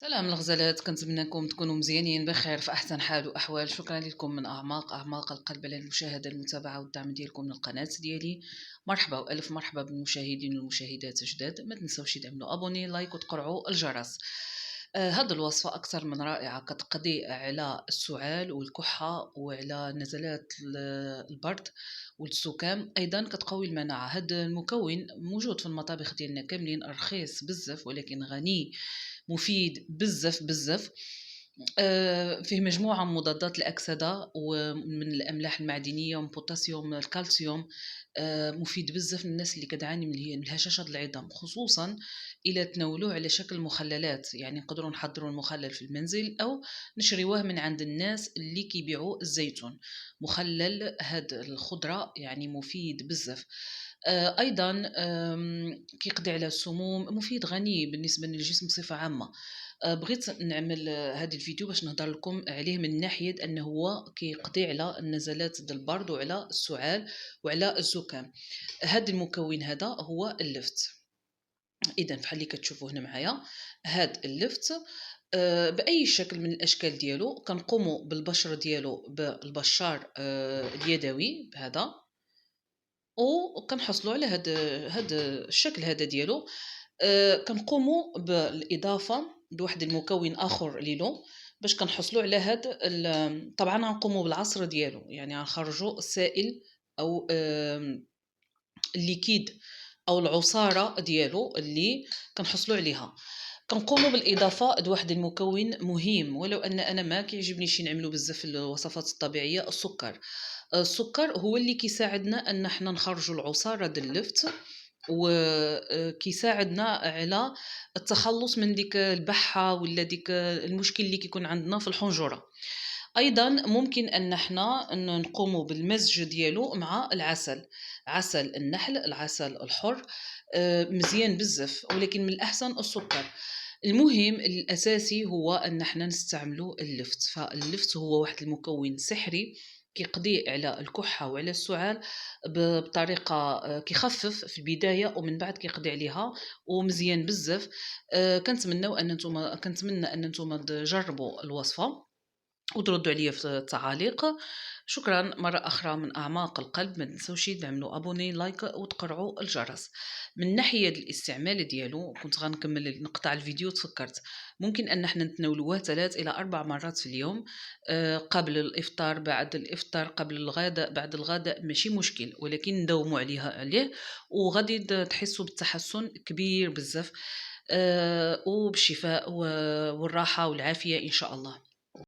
سلام الغزالات، كنتمنىكم تكونوا مزيانين بخير في احسن حال واحوال. شكرا لكم من اعماق القلب على المشاهده المتابعه والدعم ديالكم من القناه ديالي. مرحبا والف مرحبا بالمشاهدين والمشاهدات الجداد. ما تنساوش تعملوا ابوني لايك وتقرعوا الجرس. هذه الوصفه اكثر من رائعه، كتقضي على السعال والكحه وعلى نزلات البرد والزكام، ايضا كتقوي المناعه. هذا المكون موجود في المطابخ ديالنا كاملين، رخيص بزاف ولكن غني، مفيد بزاف بزاف. فيه مجموعة من مضادات الأكسدة ومن الأملاح المعدنية ومن بوتاسيوم الكالسيوم. مفيد بزاف للناس اللي كتعاني من الهشاشة العظام، خصوصا إلى تناولوه على شكل مخللات. يعني نقدروا نحضروا المخلل في المنزل أو نشريوه من عند الناس اللي كيبيعوا الزيتون مخلل. هاد الخضرة يعني مفيد بزاف. أيضا كيقضي على السموم، مفيد غني بالنسبة للجسم بصفة عامة. بغيت نعمل هذا الفيديو باش نهضر لكم عليه من ناحية أنه هو كيقضي على النزلات ديال البرد وعلى السعال وعلى الزكام. هذا المكون هذا هو اللفت. إذا بحال اللي كتشوفوا هنا معايا، هاد اللفت بأي شكل من الأشكال ديالو كنقوموا بالبشر ديالو بالبشار اليدوي بهذا، وكنحصلوا على هاد الشكل هذا ديالو. كنقوموا بالإضافة لواحد المكون آخر ليلو باش كنحصلوا على طبعا غنقوموا بالعصر ديالو، يعني غنخرجوا السائل أو الليكيد أو العصارة ديالو اللي كنحصلوا عليها. كنقوموا بالإضافة لواحد المكون مهم، ولو أن أنا ما كيعجبنيش نعملو بزاف في الوصفات الطبيعية، السكر. السكر هو اللي كيساعدنا أن حنا نخرجوا العصارة ديال اللفت، وكيساعدنا على التخلص من ديك البحة ولا ديك المشكل اللي كيكون عندنا في الحنجرة. أيضا ممكن أن احنا نقوموا بالمزج ديالو مع العسل، عسل النحل، العسل الحر. مزيان بزاف، ولكن من الأحسن السكر. المهم الأساسي هو أن احنا نستعملوا اللفت. فاللفت هو واحد المكون سحري كيقضي على الكحة وعلى السعال بطريقة كيخفف في البداية ومن بعد كيقضي عليها، ومزيان بزاف. كنتمنى أن نتوما تجربوا الوصفة وتردوا عليا في التعاليق. شكرا مرة أخرى من أعماق القلب. ما تنسوش تعملوا أبوني لايك وتقرعوا الجرس. من ناحية الاستعمال ديالو كنت غنكمل نقطع الفيديو، تفكرت ممكن أن احنا نتناولوه 3 إلى 4 مرات في اليوم. قبل الإفطار، بعد الإفطار، قبل الغداء، بعد الغداء، ماشي مشكل، ولكن نداوموا عليه وغادي تحسوا بالتحسن كبير بزاف. وبالشفاء والراحة والعافية إن شاء الله.